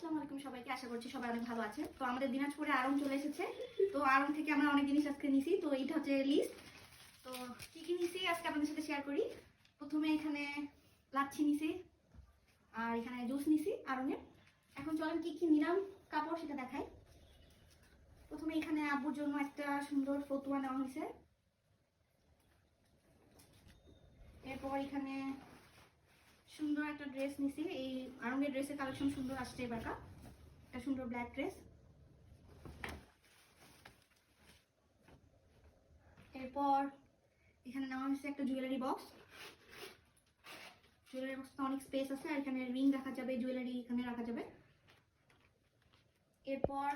আসসালামু আলাইকুম সবাইকে, আশা করছি সবাই অনেক ভালো আছে। তো আমাদের দিনাজপুরে আড়ং চলে এসেছে। তো আড়ং থেকে আমরা অনেক জিনিস আজকে নিছি। তো এইটা হচ্ছে লিস্ট। তো কি কি নিছি আজকে আপনাদের সাথে শেয়ার করি। প্রথমে এখানে লাচ্ছি নিছি, আর এখানে জুস নিছি আড়ংয়ের। এখন চলেন কি কি নিলাম কাপড় সেটা দেখাই। প্রথমে এখানে আব্বুর জন্য একটা সুন্দর ফতুয়া নেওয়া হয়েছে। এরপর এখানে সুন্দর একটা ড্রেস নিছি। এই আড়ংয়ের ড্রেসের কালেকশন সুন্দর আসছে এবারকার। একটা সুন্দর ব্ল্যাক ড্রেস। এরপর এখানে নেওয়া হয়েছে একটা জুয়েলারি বক্স। জুয়েলারি বক্সটা অনেক স্পেস আছে, আর এখানে রিং রাখা যাবে, জুয়েলারি এখানে রাখা যাবে। এরপর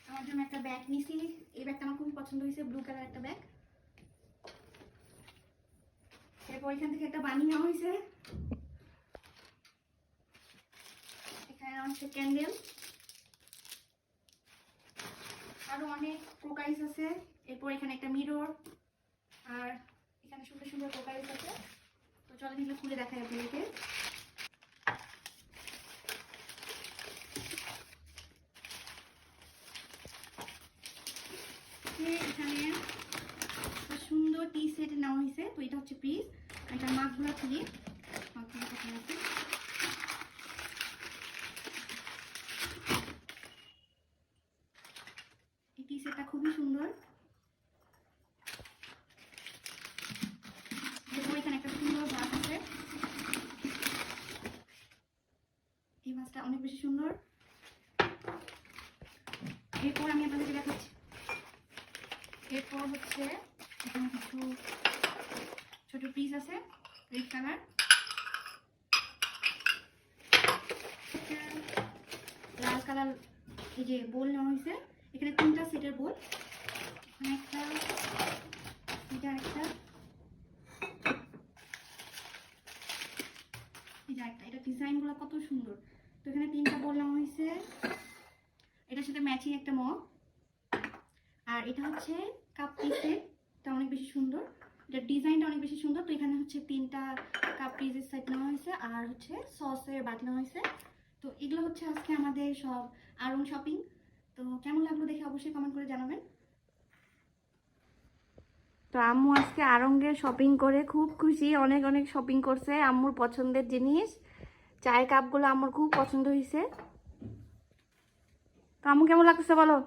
আমার জন্য একটা ব্যাগ নিছি। এই ব্যাগটা আমার খুবই পছন্দ হয়েছে, ব্লু কালার একটা ব্যাগ। এরপর এখান থেকে একটা বানি নেওয়া হয়েছে। এখানে নেওয়া হচ্ছে ক্যান্ডেল, আরো অনেক ক্রোকারিস আছে। এরপর এখানে একটা মিরর, আর এখানে সুন্দর সুন্দর ক্রোকারিস আছে। তো চলো এগুলো খুলে দেখাই আপনাদেরকে। এখানে সুন্দর টি সেট নেওয়া হয়েছে। তো এটা হচ্ছে পিস, এটা মাছগুলো থেকে এই টি সেটটা খুবই সুন্দর। এখানে একটা সুন্দর মাছ আছে, এই মাছটা অনেক বেশি সুন্দর। এরপর আমি আপনাদেরকে দেখাচ্ছি। এরপর হচ্ছে এখানে কিছু ছোট পিস আছে, রেড কালার, লাল কালার। এই যে বোল নেওয়া হয়েছে, এখানে 3টা সেটের বোল। এখানে একটা, এটা একটা, এটা একটা। এটা ডিজাইনগুলো কত সুন্দর। তো এখানে 3টা বোল নেওয়া হয়েছে। এটার সাথে ম্যাচিং একটা মগ। আর এটা হচ্ছে কাপ পিসের, এটা অনেক বেশি সুন্দর, এটা ডিজাইনটা অনেক বেশি সুন্দর। তো এখানে হচ্ছে 3টা কাপ পিসের সেট নেওয়া হয়েছে, আর হচ্ছে সসের বাটি নেওয়া হয়েছে। তো এগুলো হচ্ছে আজকে আমাদের সব আড়ং শপিং। তো কেমন লাগলো দেখে অবশ্যই কমেন্ট করে জানাবেন। তো আম্মু আজকে আড়ংয়ের শপিং করে খুব খুশি, অনেক অনেক শপিং করছে। আম্মুর পছন্দের জিনিস, চায়ের কাপগুলো আম্মুর খুব পছন্দ হয়েছে। তো আম্মু কেমন লাগছে বলো?